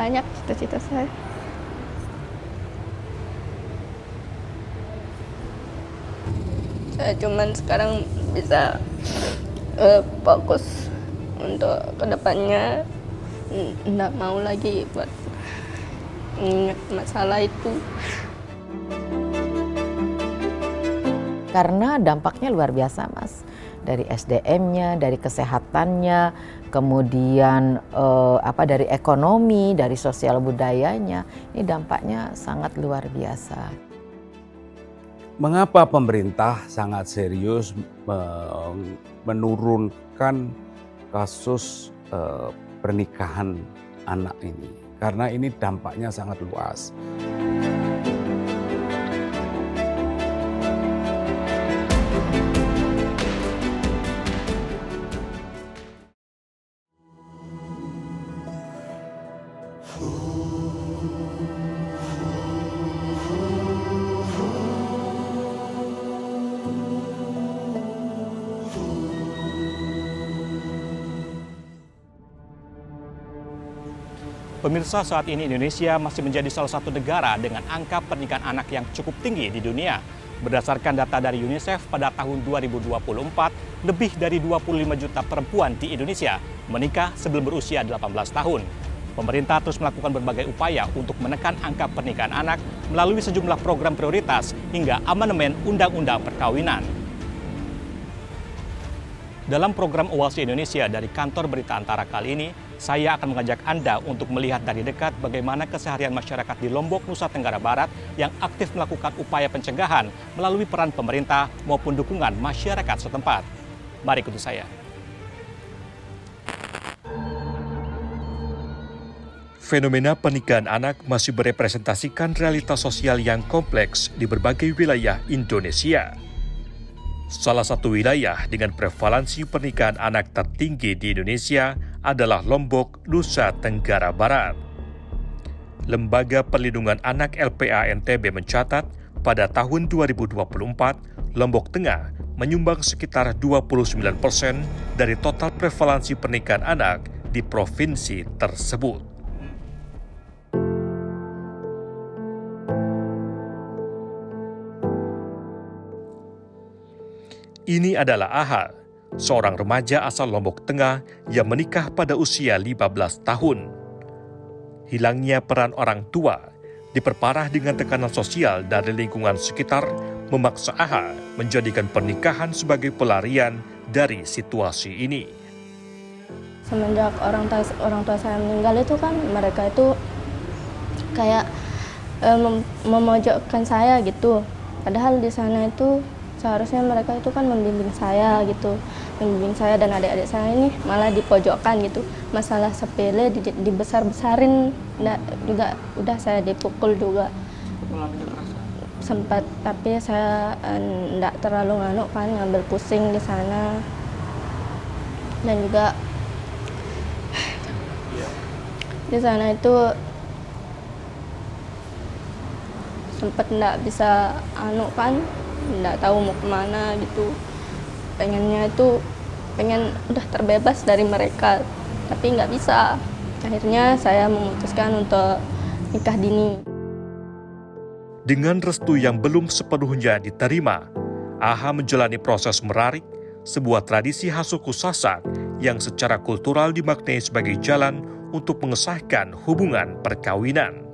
banyak cita-cita saya. Saya cuman sekarang bisa fokus untuk kedepannya, nggak mau lagi buat ingat masalah itu. Karena dampaknya luar biasa, Mas. Dari SDM-nya, dari kesehatannya, kemudian dari ekonomi, dari sosial budayanya, ini dampaknya sangat luar biasa. Mengapa pemerintah sangat serius menurunkan kasus pernikahan anak ini? Karena ini dampaknya sangat luas. Pemirsa, saat ini Indonesia masih menjadi salah satu negara dengan angka pernikahan anak yang cukup tinggi di dunia. Berdasarkan data dari UNICEF pada tahun 2024, lebih dari 25 juta perempuan di Indonesia menikah sebelum berusia 18 tahun. Pemerintah terus melakukan berbagai upaya untuk menekan angka pernikahan anak melalui sejumlah program prioritas hingga amandemen Undang-Undang Perkawinan. Dalam program Oase Indonesia dari Kantor Berita Antara kali ini, saya akan mengajak Anda untuk melihat dari dekat bagaimana keseharian masyarakat di Lombok, Nusa Tenggara Barat yang aktif melakukan upaya pencegahan melalui peran pemerintah maupun dukungan masyarakat setempat. Mari ikuti saya. Fenomena pernikahan anak masih merepresentasikan realitas sosial yang kompleks di berbagai wilayah Indonesia. Salah satu wilayah dengan prevalensi pernikahan anak tertinggi di Indonesia adalah Lombok, Nusa Tenggara Barat. Lembaga Perlindungan Anak LPA NTB mencatat pada tahun 2024, Lombok Tengah menyumbang sekitar 29% dari total prevalensi pernikahan anak di provinsi tersebut. Ini adalah Aha, seorang remaja asal Lombok Tengah yang menikah pada usia 15 tahun. Hilangnya peran orang tua, diperparah dengan tekanan sosial dari lingkungan sekitar, memaksa Aha menjadikan pernikahan sebagai pelarian dari situasi ini. Semenjak orang tua saya meninggal itu kan mereka itu kayak memojokkan saya gitu. Padahal di sana itu seharusnya mereka itu kan membimbing saya gitu, membimbing saya dan adik-adik saya ini malah dipojokkan gitu. Masalah sepele dibesar-besarin, juga udah saya dipukul juga. Sempat, tapi saya enggak terlalu kan ngambil pusing di sana. Dan juga di sana itu sempat enggak bisa kan, nggak tahu mau kemana gitu. Pengen udah terbebas dari mereka, tapi nggak bisa. Akhirnya saya memutuskan untuk nikah dini. Dengan restu yang belum sepenuhnya diterima, Aha menjalani proses merarik, sebuah tradisi khas suku Sasak yang secara kultural dimaknai sebagai jalan untuk mengesahkan hubungan perkawinan.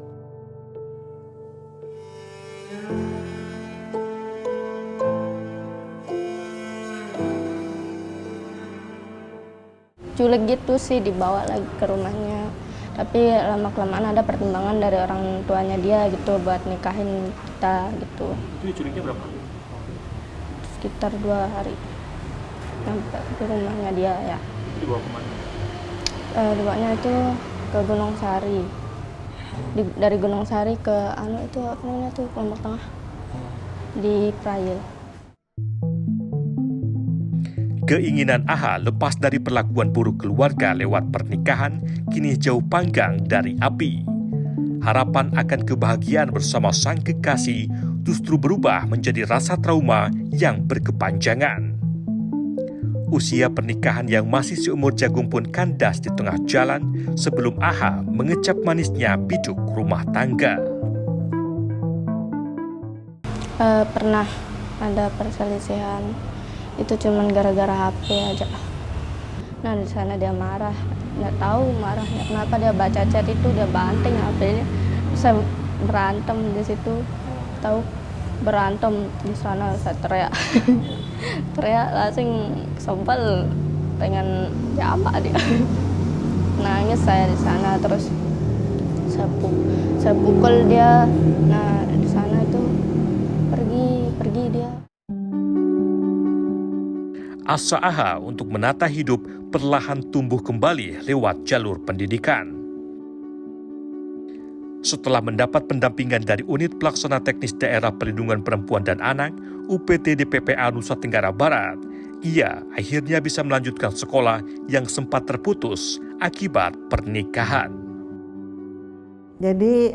Culik gitu sih, dibawa lagi ke rumahnya. Tapi lama-kelamaan ada pertimbangan dari orang tuanya dia gitu buat nikahin kita gitu. Itu diculiknya berapa? Sekitar 2 hari sampai ke rumahnya dia ya. Dibawa kemana? Dibawanya itu ke Gunung Sari. Dari Gunung Sari ke itu apa namanya tuh, Lombok Tengah. Di Prayil. Keinginan Aha lepas dari perlakuan buruk keluarga lewat pernikahan kini jauh panggang dari api. Harapan akan kebahagiaan bersama sang kekasih justru berubah menjadi rasa trauma yang berkepanjangan. Usia pernikahan yang masih seumur jagung pun kandas di tengah jalan sebelum Aha mengecap manisnya biduk rumah tangga. Pernah ada perselisihan, itu cuman gara-gara HP aja. Nah di sana dia marah, nggak tahu marahnya kenapa, dia baca chat itu dia banting HP-nya, bisa berantem di situ, tahu berantem di sana. Saya teriak, teriak langsung sebel, pengen jambak dia. Nangis saya di sana, terus saya pukul dia. Nah di sana itu pergi dia. Asa Aha untuk menata hidup perlahan tumbuh kembali lewat jalur pendidikan. Setelah mendapat pendampingan dari Unit Pelaksana Teknis Daerah Perlindungan Perempuan dan Anak, UPT DPPA Nusa Tenggara Barat, ia akhirnya bisa melanjutkan sekolah yang sempat terputus akibat pernikahan. Jadi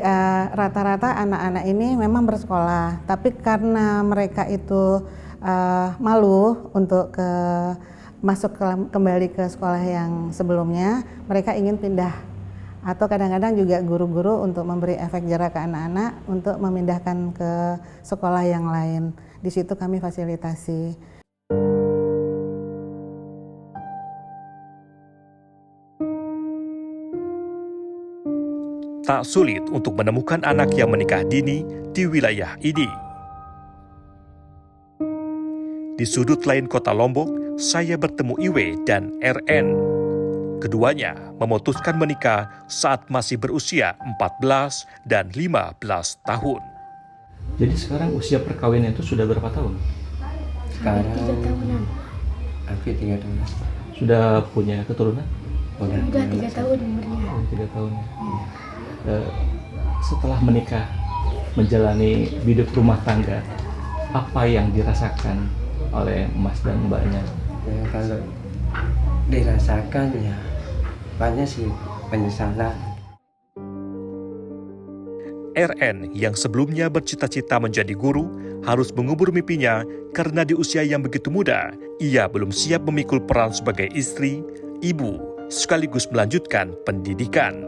rata-rata anak-anak ini memang bersekolah, tapi karena mereka itu malu untuk kembali ke sekolah yang sebelumnya, mereka ingin pindah. Atau kadang-kadang juga guru-guru untuk memberi efek jerah ke anak-anak untuk memindahkan ke sekolah yang lain. Di situ kami fasilitasi. Tak sulit untuk menemukan anak yang menikah dini di wilayah ini. Di sudut lain kota Lombok, saya bertemu Iwe dan RN. Keduanya memutuskan menikah saat masih berusia 14 dan 15 tahun. Jadi sekarang usia perkawinan itu sudah berapa tahun? Sekarang 3 tahunan. Hampir 3 tahun. Sudah punya keturunan? Udah 3 tahun umurnya. 3 tahun. Setelah menikah, menjalani hidup rumah tangga, apa yang dirasakan oleh Mas dan Mbaknya? Ya, kalau dirasakan ya banyak sih penyesalan. RN yang sebelumnya bercita-cita menjadi guru harus mengubur mimpinya karena di usia yang begitu muda, ia belum siap memikul peran sebagai istri, ibu, sekaligus melanjutkan pendidikan.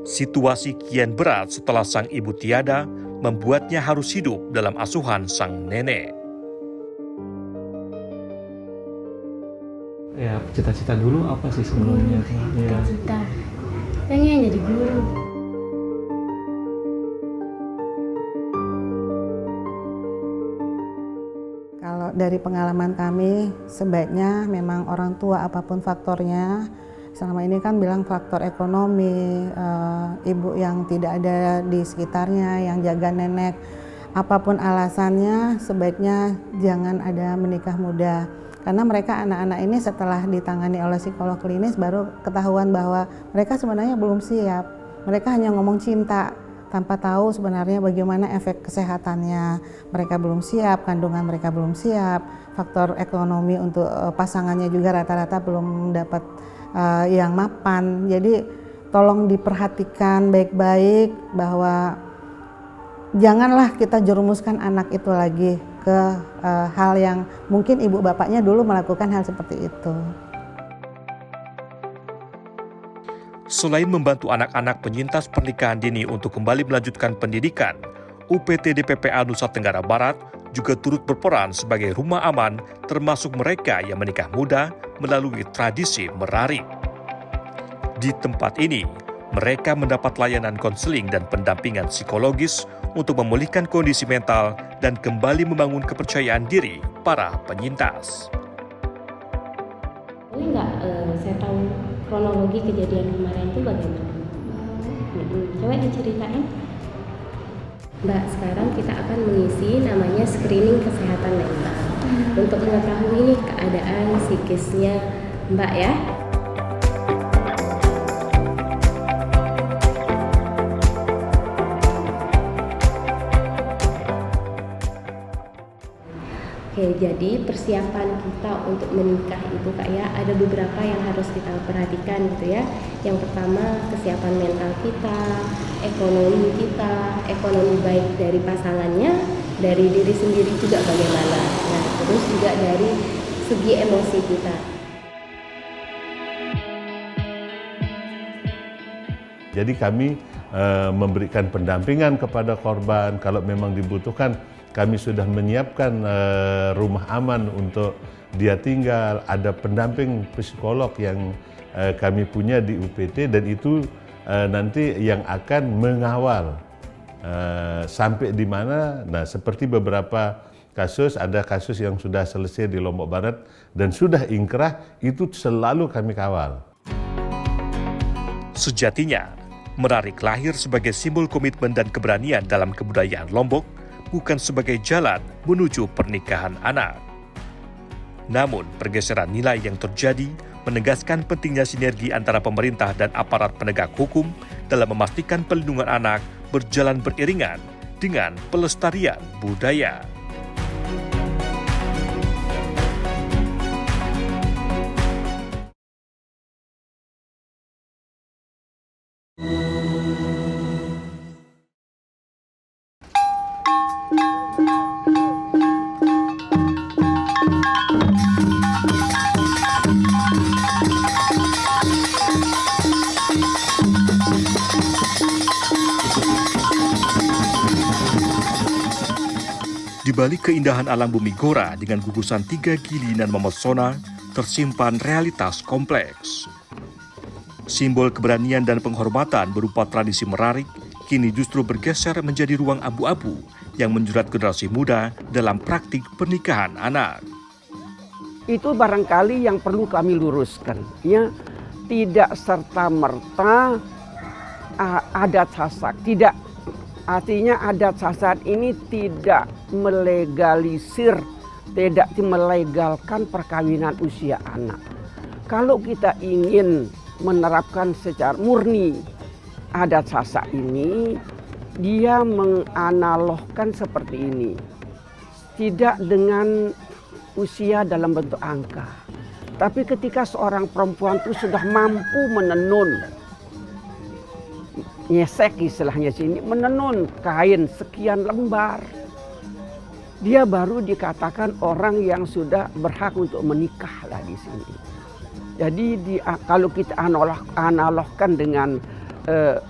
Situasi kian berat setelah sang ibu tiada membuatnya harus hidup dalam asuhan sang nenek. Ya, cita-cita dulu apa sih sebelumnya? Ya. Cita, pengen jadi guru. Kalau dari pengalaman kami, sebaiknya memang orang tua apapun faktornya, selama ini kan bilang faktor ekonomi, ibu yang tidak ada di sekitarnya, yang jaga nenek, apapun alasannya sebaiknya jangan ada menikah muda. Karena mereka anak-anak ini setelah ditangani oleh psikolog klinis baru ketahuan bahwa mereka sebenarnya belum siap. Mereka hanya ngomong cinta tanpa tahu sebenarnya bagaimana efek kesehatannya. Mereka belum siap, kandungan mereka belum siap, faktor ekonomi untuk pasangannya juga rata-rata belum dapat yang mapan. Jadi tolong diperhatikan baik-baik bahwa janganlah kita jerumuskan anak itu lagi ke hal yang mungkin ibu bapaknya dulu melakukan hal seperti itu. Selain membantu anak-anak penyintas pernikahan dini untuk kembali melanjutkan pendidikan, UPT DPPA Nusa Tenggara Barat juga turut berperan sebagai rumah aman termasuk mereka yang menikah muda melalui tradisi merari. Di tempat ini, mereka mendapat layanan konseling dan pendampingan psikologis untuk memulihkan kondisi mental dan kembali membangun kepercayaan diri para penyintas. Boleh nggak saya tahu kronologi kejadian kemarin itu bagaimana? Coba diceritain. Mbak, sekarang kita akan mengisi namanya screening kesehatan mental untuk mengetahui nih keadaan psikisnya Mbak ya. Oke, jadi persiapan kita untuk menikah itu Kak ya, ada beberapa yang harus kita perhatikan gitu ya. Yang pertama, kesiapan mental kita, ekonomi baik dari pasangannya, dari diri sendiri juga bagaimana. Nah, terus juga dari segi emosi kita. Jadi kami memberikan pendampingan kepada korban. Kalau memang dibutuhkan, kami sudah menyiapkan rumah aman untuk dia tinggal. Ada pendamping psikolog yang kami punya di UPT, dan itu nanti yang akan mengawal sampai di mana. Nah, seperti beberapa kasus, ada kasus yang sudah selesai di Lombok Barat dan sudah ingkrah, itu selalu kami kawal. Sejatinya, Merarik lahir sebagai simbol komitmen dan keberanian dalam kebudayaan Lombok, bukan sebagai jalan menuju pernikahan anak. Namun, pergeseran nilai yang terjadi menegaskan pentingnya sinergi antara pemerintah dan aparat penegak hukum dalam memastikan perlindungan anak berjalan beriringan dengan pelestarian budaya. Di balik keindahan alam bumi Gora dengan gugusan 3 gili nan memesona, tersimpan realitas kompleks. Simbol keberanian dan penghormatan berupa tradisi Merarik kini justru bergeser menjadi ruang abu-abu yang menjerat generasi muda dalam praktik pernikahan anak. Itu barangkali yang perlu kami luruskan, ya, tidak serta-merta adat sasak, tidak. Artinya adat sasak ini tidak melegalisir, tidak melegalkan perkawinan usia anak. Kalau kita ingin menerapkan secara murni adat sasak ini, dia menganalogkan seperti ini. Tidak dengan usia dalam bentuk angka. Tapi ketika seorang perempuan itu sudah mampu menenun, nyesek istilahnya sini, menenun kain sekian lembar, dia baru dikatakan orang yang sudah berhak untuk menikah lah di sini. Jadi kalau kita analogkan dengan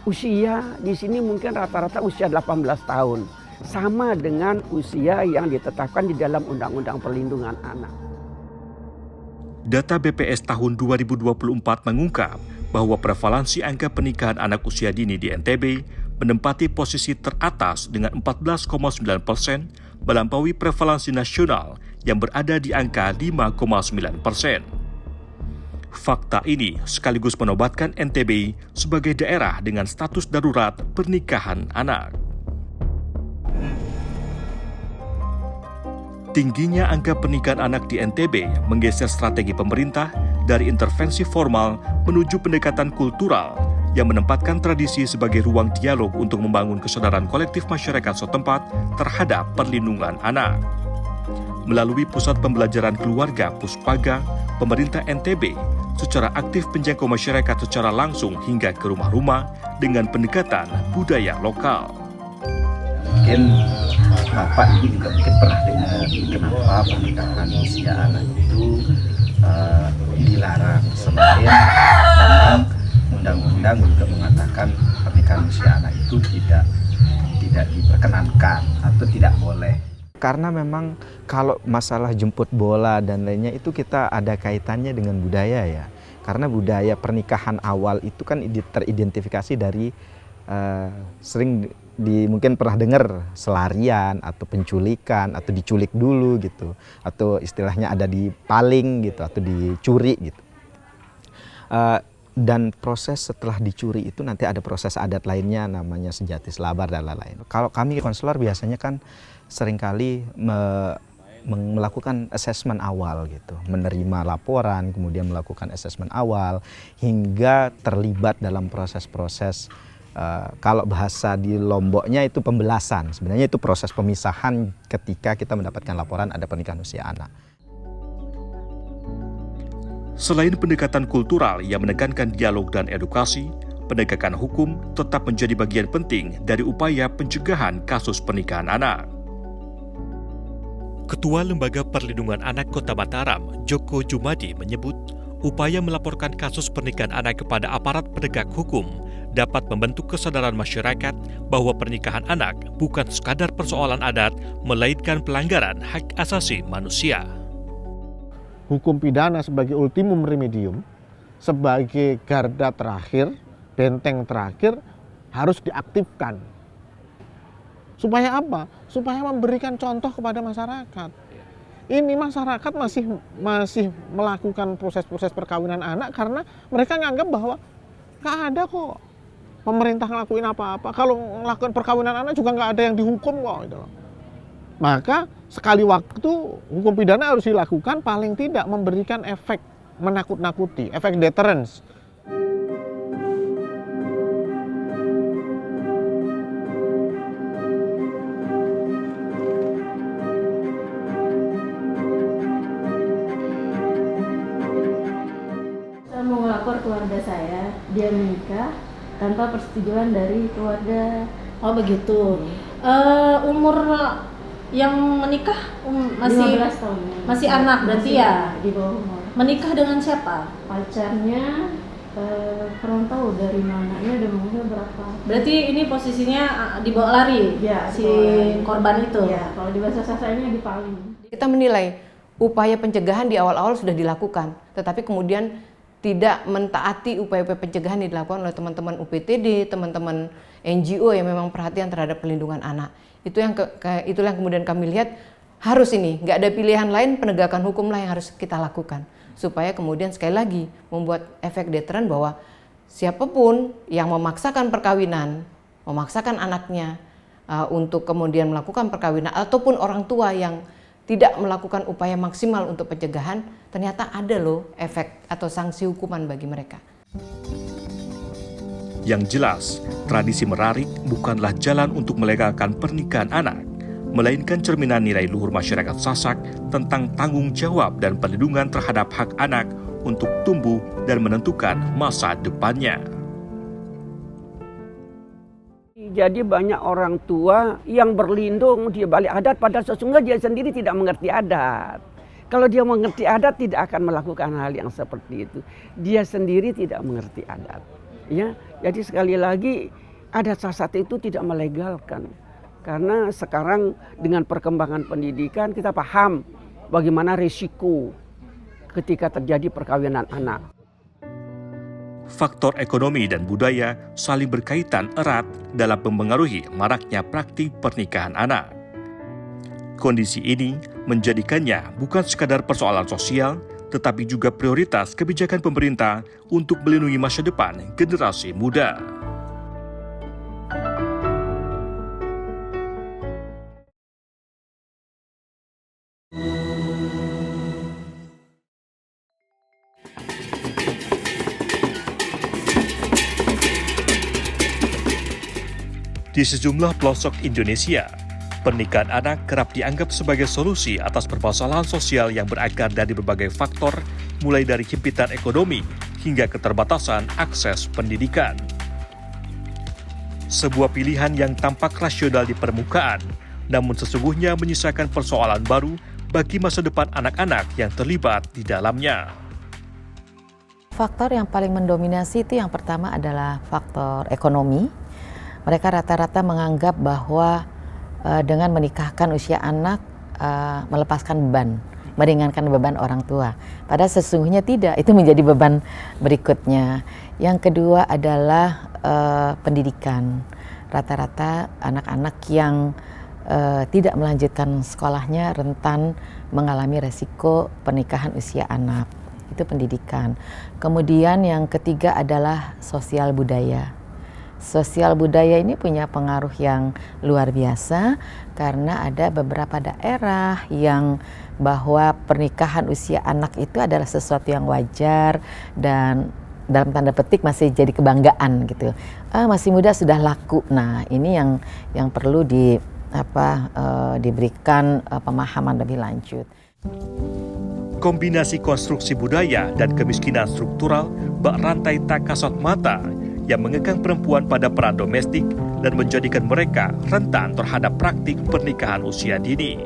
usia, di sini mungkin rata-rata usia 18 tahun. Sama dengan usia yang ditetapkan di dalam Undang-Undang Perlindungan Anak. Data BPS tahun 2024 mengungkap bahwa prevalensi angka pernikahan anak usia dini di NTB menempati posisi teratas dengan 14,9%, melampaui prevalensi nasional yang berada di angka 5,9%. Fakta ini sekaligus menobatkan NTB sebagai daerah dengan status darurat pernikahan anak. Tingginya angka pernikahan anak di NTB menggeser strategi pemerintah dari intervensi formal menuju pendekatan kultural yang menempatkan tradisi sebagai ruang dialog untuk membangun kesadaran kolektif masyarakat setempat terhadap perlindungan anak. Melalui Pusat Pembelajaran Keluarga Puspaga, pemerintah NTB secara aktif menjangkau masyarakat secara langsung hingga ke rumah-rumah dengan pendekatan budaya lokal. Mungkin Bapak Ibu juga mungkin pernah dengar kenapa pernikahan usia anak itu dilarang. Selain memang undang-undang juga mengatakan pernikahan usia anak itu tidak diperkenankan atau tidak boleh. Karena memang kalau masalah jemput bola dan lainnya itu kita ada kaitannya dengan budaya ya. Karena budaya pernikahan awal itu kan teridentifikasi dari sering mungkin pernah dengar selarian atau penculikan atau diculik dulu gitu, atau istilahnya ada dipaling gitu atau dicuri gitu. Dan proses setelah dicuri itu nanti ada proses adat lainnya namanya sejati selabar dan lain-lain. Kalau kami konselor biasanya kan seringkali melakukan assessment awal gitu, menerima laporan, kemudian melakukan assessment awal hingga terlibat dalam proses-proses. Kalau bahasa di Lomboknya itu pembelasan, sebenarnya itu proses pemisahan ketika kita mendapatkan laporan ada pernikahan usia anak. Selain pendekatan kultural yang menekankan dialog dan edukasi, penegakan hukum tetap menjadi bagian penting dari upaya pencegahan kasus pernikahan anak. Ketua Lembaga Perlindungan Anak Kota Mataram, Joko Jumadi, menyebut upaya melaporkan kasus pernikahan anak kepada aparat penegak hukum dapat membentuk kesadaran masyarakat bahwa pernikahan anak bukan sekadar persoalan adat, melainkan pelanggaran hak asasi manusia. Hukum pidana sebagai ultimum remedium, sebagai garda terakhir, benteng terakhir, harus diaktifkan. Supaya apa? Supaya memberikan contoh kepada masyarakat. Ini masyarakat masih melakukan proses-proses perkawinan anak karena mereka nganggap bahwa nggak ada kok pemerintah ngelakuin apa-apa. Kalau melakukan perkawinan anak juga nggak ada yang dihukum kok. Gitu. Maka sekali waktu hukum pidana harus dilakukan, paling tidak memberikan efek menakut-nakuti, efek deterrence. Saya mau melapor keluarga saya, dia menikah tanpa persetujuan dari keluarga. Oh begitu. Umur yang menikah masih 15 tahun. Masih anak berarti ya? Di bawah umur. Menikah dengan siapa? Pacarnya kurang tahu dari mananya dan umurnya berapa. Berarti ini posisinya dibawa lari Ya, si korban itu. Ya, kalau di bahasa sastranya dipaling. Kita menilai upaya pencegahan di awal-awal sudah dilakukan, tetapi kemudian tidak mentaati upaya-upaya pencegahan yang dilakukan oleh teman-teman UPTD, teman-teman NGO yang memang perhatian terhadap perlindungan anak. Itulah yang kemudian kami lihat harus ini, nggak ada pilihan lain, penegakan hukum lah yang harus kita lakukan. Supaya kemudian sekali lagi membuat efek deteren bahwa siapapun yang memaksakan perkawinan, memaksakan anaknya untuk kemudian melakukan perkawinan, ataupun orang tua yang tidak melakukan upaya maksimal untuk pencegahan, ternyata ada loh efek atau sanksi hukuman bagi mereka. Yang jelas, tradisi merarik bukanlah jalan untuk melegalkan pernikahan anak, melainkan cerminan nilai luhur masyarakat Sasak tentang tanggung jawab dan perlindungan terhadap hak anak untuk tumbuh dan menentukan masa depannya. Jadi banyak orang tua yang berlindung di balik adat, padahal sesungguhnya dia sendiri tidak mengerti adat. Kalau dia mengerti adat tidak akan melakukan hal yang seperti itu. Dia sendiri tidak mengerti adat. Ya, jadi sekali lagi adat Sasak itu tidak melegalkan. Karena sekarang dengan perkembangan pendidikan kita paham bagaimana risiko ketika terjadi perkawinan anak. Faktor ekonomi dan budaya saling berkaitan erat dalam mempengaruhi maraknya praktik pernikahan anak. Kondisi ini menjadikannya bukan sekadar persoalan sosial, tetapi juga prioritas kebijakan pemerintah untuk melindungi masa depan generasi muda. Di sejumlah pelosok Indonesia, pernikahan anak kerap dianggap sebagai solusi atas permasalahan sosial yang berakar dari berbagai faktor, mulai dari himpitan ekonomi hingga keterbatasan akses pendidikan. Sebuah pilihan yang tampak rasional di permukaan, namun sesungguhnya menyisakan persoalan baru bagi masa depan anak-anak yang terlibat di dalamnya. Faktor yang paling mendominasi itu yang pertama adalah faktor ekonomi. Mereka rata-rata menganggap bahwa dengan menikahkan usia anak melepaskan beban, meringankan beban orang tua. Padahal sesungguhnya tidak, itu menjadi beban berikutnya. Yang kedua adalah pendidikan. Rata-rata anak-anak yang tidak melanjutkan sekolahnya rentan mengalami resiko pernikahan usia anak. Itu pendidikan. Kemudian yang ketiga adalah sosial budaya. Sosial budaya ini punya pengaruh yang luar biasa karena ada beberapa daerah yang bahwa pernikahan usia anak itu adalah sesuatu yang wajar dan dalam tanda petik masih jadi kebanggaan gitu. Masih muda sudah laku. Nah, ini yang perlu diberikan pemahaman lebih lanjut. Kombinasi konstruksi budaya dan kemiskinan struktural bak rantai tak kasat mata yang mengekang perempuan pada peran domestik dan menjadikan mereka rentan terhadap praktik pernikahan usia dini.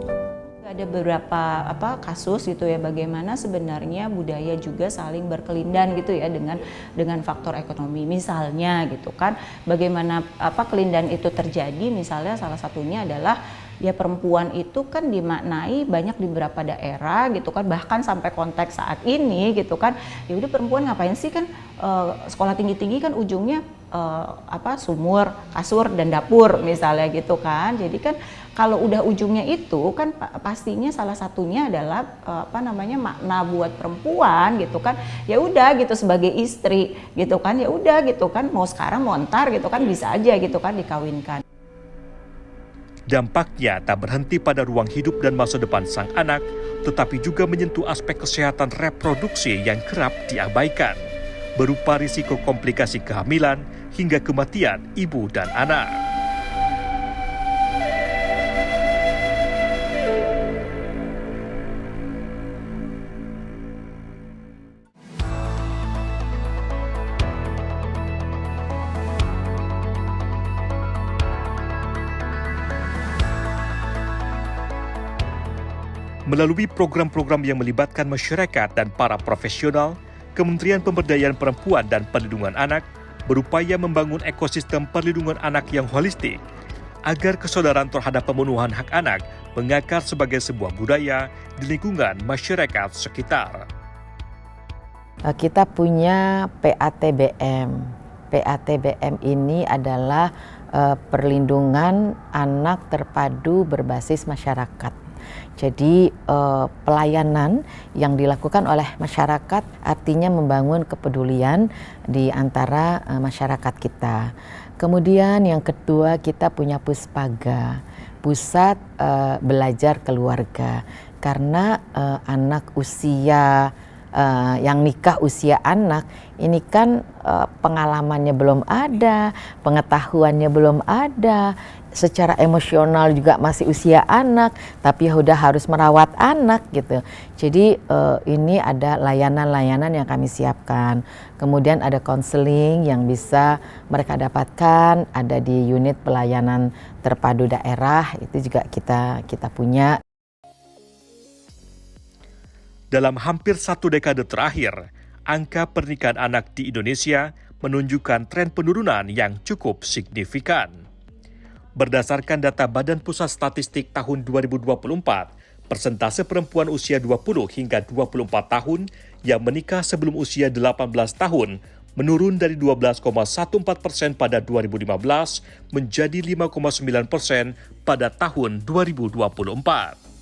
Ada beberapa kasus gitu ya, bagaimana sebenarnya budaya juga saling berkelindan gitu ya dengan faktor ekonomi. Misalnya gitu kan, bagaimana kelindan itu terjadi, misalnya salah satunya adalah ya perempuan itu kan dimaknai banyak di beberapa daerah gitu kan, bahkan sampai konteks saat ini gitu kan, ya udah perempuan ngapain sih kan, sekolah tinggi-tinggi kan ujungnya sumur, kasur dan dapur misalnya gitu kan. Jadi kan kalau udah ujungnya itu kan pastinya salah satunya adalah makna buat perempuan gitu kan. Ya udah gitu sebagai istri gitu kan, ya udah gitu kan, mau sekarang mau ntar gitu kan bisa aja gitu kan dikawinkan. Dampaknya tak berhenti pada ruang hidup dan masa depan sang anak, tetapi juga menyentuh aspek kesehatan reproduksi yang kerap diabaikan, berupa risiko komplikasi kehamilan hingga kematian ibu dan anak. Melalui program-program yang melibatkan masyarakat dan para profesional, Kementerian Pemberdayaan Perempuan dan Perlindungan Anak berupaya membangun ekosistem perlindungan anak yang holistik, agar kesadaran terhadap pemenuhan hak anak mengakar sebagai sebuah budaya di lingkungan masyarakat sekitar. Kita punya PATBM. PATBM ini adalah perlindungan anak terpadu berbasis masyarakat. Jadi pelayanan yang dilakukan oleh masyarakat artinya membangun kepedulian di antara masyarakat kita. Kemudian yang kedua, kita punya Puspaga, Pusat Belajar Keluarga. Karena anak usia yang nikah usia anak ini kan pengalamannya belum ada, pengetahuannya belum ada, secara emosional juga masih usia anak, tapi udah harus merawat anak gitu. Jadi ini ada layanan-layanan yang kami siapkan. Kemudian ada konseling yang bisa mereka dapatkan, ada di unit pelayanan terpadu daerah, itu juga kita punya. Dalam hampir 1 dekade terakhir, angka pernikahan anak di Indonesia menunjukkan tren penurunan yang cukup signifikan. Berdasarkan data Badan Pusat Statistik tahun 2024, persentase perempuan usia 20 hingga 24 tahun yang menikah sebelum usia 18 tahun menurun dari 12,14% pada 2015 menjadi 5,9% pada tahun 2024.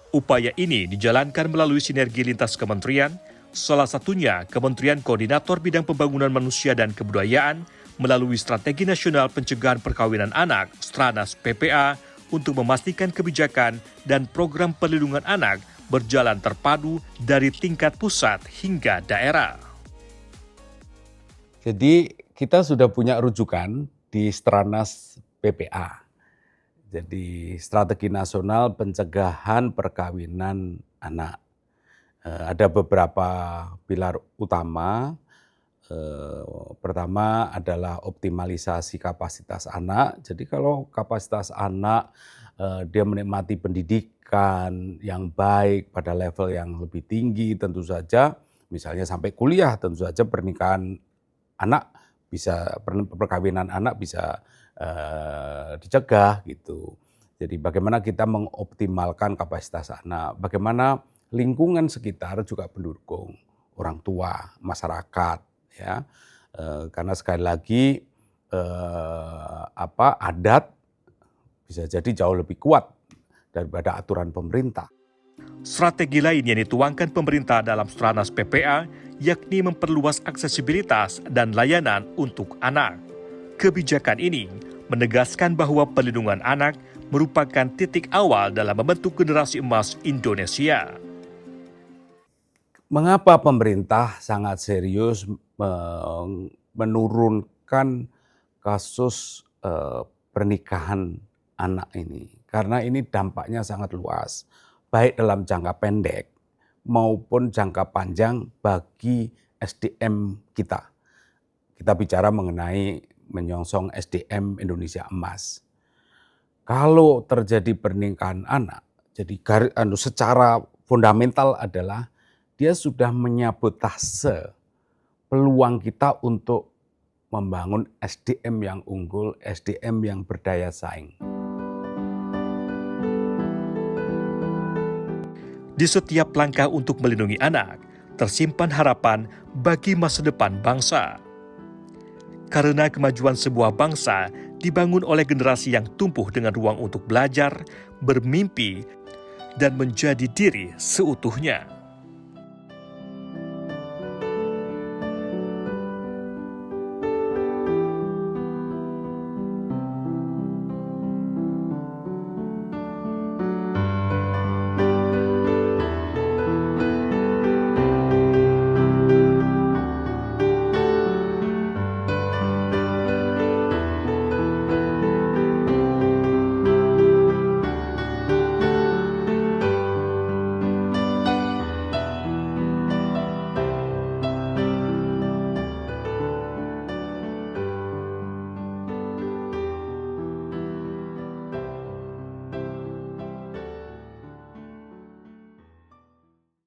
Upaya ini dijalankan melalui sinergi lintas kementerian, salah satunya Kementerian Koordinator Bidang Pembangunan Manusia dan Kebudayaan melalui Strategi Nasional Pencegahan Perkawinan Anak (Stranas PPA) untuk memastikan kebijakan dan program perlindungan anak berjalan terpadu dari tingkat pusat hingga daerah. Jadi kita sudah punya rujukan di Stranas PPA. Jadi Strategi Nasional Pencegahan Perkawinan Anak. Ada beberapa pilar utama. Pertama adalah optimalisasi kapasitas anak. Jadi kalau kapasitas anak dia menikmati pendidikan yang baik pada level yang lebih tinggi, tentu saja misalnya sampai kuliah, tentu saja pernikahan anak bisa, perkawinan anak bisa dicegah gitu. Jadi bagaimana kita mengoptimalkan kapasitas anak, bagaimana lingkungan sekitar juga mendukung, orang tua, masyarakat, ya. Karena sekali lagi adat bisa jadi jauh lebih kuat daripada aturan pemerintah. Strategi lain yang dituangkan pemerintah dalam Stranas PPA yakni memperluas aksesibilitas dan layanan untuk anak. Kebijakan ini menegaskan bahwa perlindungan anak merupakan titik awal dalam membentuk generasi emas Indonesia. Mengapa pemerintah sangat serius menurunkan kasus pernikahan anak ini? Karena ini dampaknya sangat luas, baik dalam jangka pendek maupun jangka panjang bagi SDM kita. Kita bicara mengenai menyongsong SDM Indonesia emas. Kalau terjadi pernikahan anak, Jadi secara fundamental adalah dia sudah menyabotase peluang kita untuk membangun SDM yang unggul, SDM yang berdaya saing. Di setiap langkah untuk melindungi anak, tersimpan harapan bagi masa depan bangsa. Karena kemajuan sebuah bangsa dibangun oleh generasi yang tumbuh dengan ruang untuk belajar, bermimpi, dan menjadi diri seutuhnya.